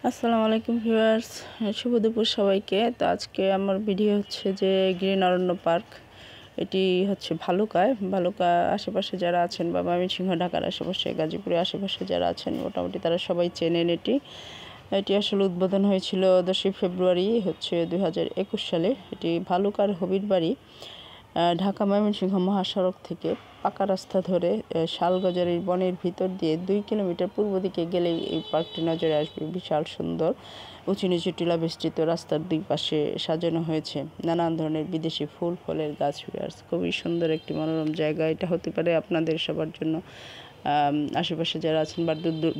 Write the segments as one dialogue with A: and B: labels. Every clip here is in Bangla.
A: আসসালামু আলাইকুম ভিউয়ার্স, শুভ দুপুর সবাইকে। তো আজকে আমার ভিডিও হচ্ছে যে গ্রিন অরণ্য পার্ক। এটি হচ্ছে ভালুকা আশেপাশে যারা আছেন বা ময়মনসিংহ ঢাকার আশেপাশে গাজীপুরের আশেপাশে যারা আছেন মোটামুটি তারা সবাই চেনেন। এটি আসলে উদ্বোধন হয়েছিল 10ই ফেব্রুয়ারি 2021 সালে। এটি ভালুকার হবির বাড়ি ঢাকা ময়মনসিংহ মহাসড়ক থেকে পাকা রাস্তা ধরে শালগজারির বনের ভিতর দিয়ে 2 কিলোমিটার পূর্ব দিকে গেলেই এই পার্কটি নজরে আসবে। বিশাল সুন্দর উঁচু নিচু টিলা বেষ্টিত রাস্তার দুই পাশে সাজানো হয়েছে নানান ধরনের বিদেশি ফুল ফলের গাছ। খুবই সুন্দর একটি মনোরম জায়গা। এটা হতে পারে আপনাদের সবার জন্য, আশেপাশে যারা আছেন বা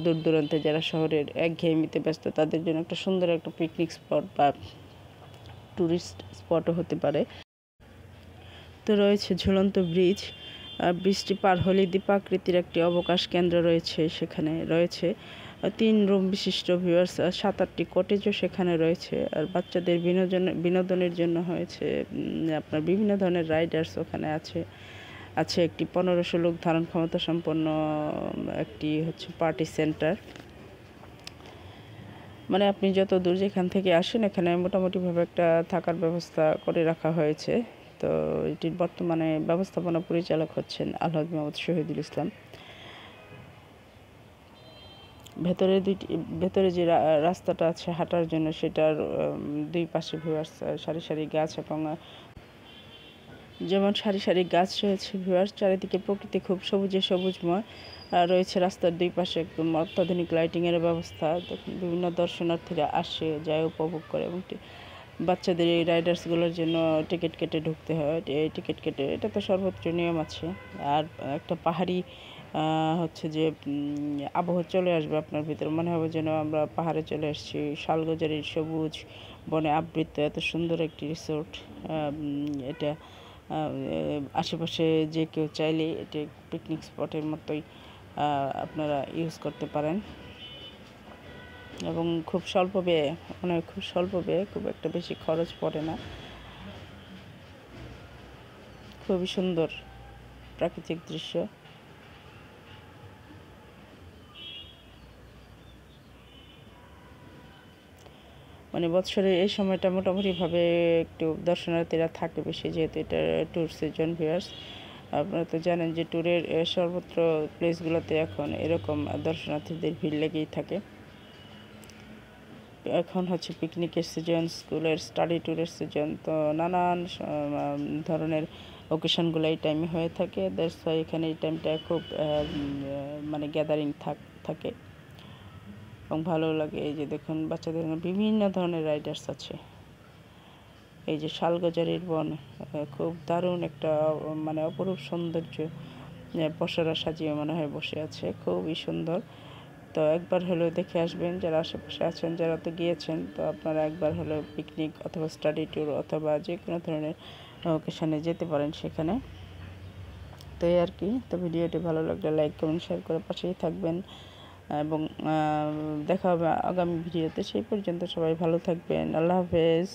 A: দূর দূরান্তে যারা শহরের একঘেয়েমিতে ব্যস্ত তাদের জন্য একটা সুন্দর একটা পিকনিক স্পট বা ট্যুরিস্ট স্পটও হতে পারে। তো রয়েছে ঝুলন্ত ব্রিজটি পার হলে দ্বীপাকৃতির একটি অবকাশ কেন্দ্র রয়েছে। সেখানে রয়েছে 3 রুম বিশিষ্ট ভিউয়ার্স, 7-8টি কটেজও সেখানে রয়েছে। আর বাচ্চাদের বিনোদনের জন্য হয়েছে আপনার বিভিন্ন ধরনের রাইডার্স ওখানে আছে একটি 1500 লোক ধারণ ক্ষমতা সম্পন্ন একটি পার্টি সেন্টার। মানে আপনি যত দূর যেখান থেকে আসেন এখানে মোটামুটিভাবে একটা থাকার ব্যবস্থা করে রাখা হয়েছে। তো এটির বর্তমানে ব্যবস্থাপনা পরিচালক হচ্ছেন আলহাজ মোহাম্মদ শহীদুল ইসলাম। ভেতরে যে রাস্তাটা আছে হাঁটার জন্য সেটার দুই পাশে ভিউয়ার্স সারি সারি গাছ, এবং যেমন সারি সারি গাছ রয়েছে ভিউয়ার্স, চারিদিকে প্রকৃতি খুব সবুজময় রয়েছে। রাস্তার দুই পাশে একদম অত্যাধুনিক লাইটিংয়ের ব্যবস্থা। বিভিন্ন দর্শনার্থীরা আসে যায় উপভোগ করে, এবং বাচ্চাদের এই রাইডার্সগুলোর জন্য টিকিট কেটে ঢুকতে হয়। এই টিকিট কেটে, এটা তো সর্বোচ্চ নিয়ম আছে। আর একটা পাহাড়ি আবহাওয়া চলে আসবে আপনার ভিতরে, মনে হবে যেন আমরা পাহাড়ে চলে এসেছি। শালগজারির সবুজ বনে আবৃত এত সুন্দর একটি রিসোর্ট। এটা আশেপাশে যে কেউ চাইলে এটি পিকনিক স্পটের মতোই আপনারা ইউজ করতে পারেন, এবং খুব স্বল্প ব্যয়ে খুব একটা বেশি খরচ পড়ে না। খুবই সুন্দর প্রাকৃতিক দৃশ্য। মানে বছরের এই সময়টা মোটামুটিভাবে একটু দর্শনার্থীরা থাকে বেশি, যেহেতু এটা ট্যুর সিজন ভিউয়ার্স। আপনারা তো জানেন যে ট্যুরের সর্বত্র প্লেসগুলোতে এখন এরকম দর্শনার্থীদের ভিড় লেগেই থাকে। এখন পিকনিকের সিজন, স্কুলের স্টাডি ট্যুরের সিজন, তো নানান ধরনের ওকেশনগুলো এই টাইমে হয়ে থাকে। দ্যাটস ওয়াই এখানে এই টাইমটা খুব গ্যাদারিং থাকে এবং ভালো লাগে। এই যে দেখুন, বাচ্চাদের বিভিন্ন ধরনের রাইডার্স আছে। এই যে শালগজারির বন, খুব দারুণ একটা অপরূপ সৌন্দর্য। পশরা সাজিয়ে মনে হয় বসে আছে, খুবই সুন্দর। তো একবার হলেও দেখে আসবেন যারা আশেপাশে আছেন। যারা তো গিয়েছেন, তো আপনারা একবার হলেও পিকনিক অথবা স্টাডি ট্যুর অথবা যে কোনো ধরনের ওকেশনে যেতে পারেন সেখানে। তো এই আর কি। তো ভিডিওটি ভালো লাগলে লাইক কমেন্ট শেয়ার করে পাশেই থাকবেন, এবং দেখা হবে আগামী ভিডিওতে। সেই পর্যন্ত সবাই ভালো থাকবেন। আল্লাহ হাফেজ।